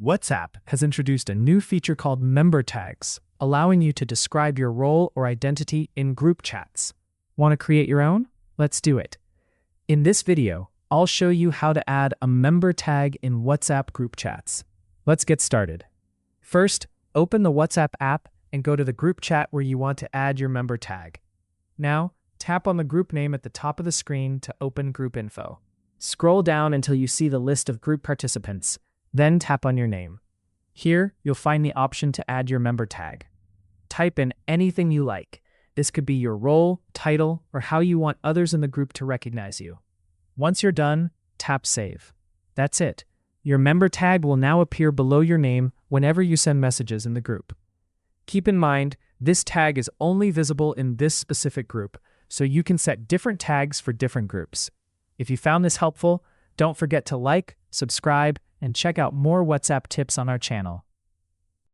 WhatsApp has introduced a new feature called Member Tags, allowing you to describe your role or identity in group chats. Want to create your own? Let's do it. In this video, I'll show you how to add a member tag in WhatsApp group chats. Let's get started. First, open the WhatsApp app and go to the group chat where you want to add your member tag. Now, tap on the group name at the top of the screen to open group info. Scroll down until you see the list of group participants, then tap on your name. Here, you'll find the option to add your member tag. Type in anything you like. This could be your role, title, or how you want others in the group to recognize you. Once you're done, tap Save. That's it. Your member tag will now appear below your name whenever you send messages in the group. Keep in mind, this tag is only visible in this specific group, so you can set different tags for different groups. If you found this helpful, don't forget to like, subscribe, and check out more WhatsApp tips on our channel.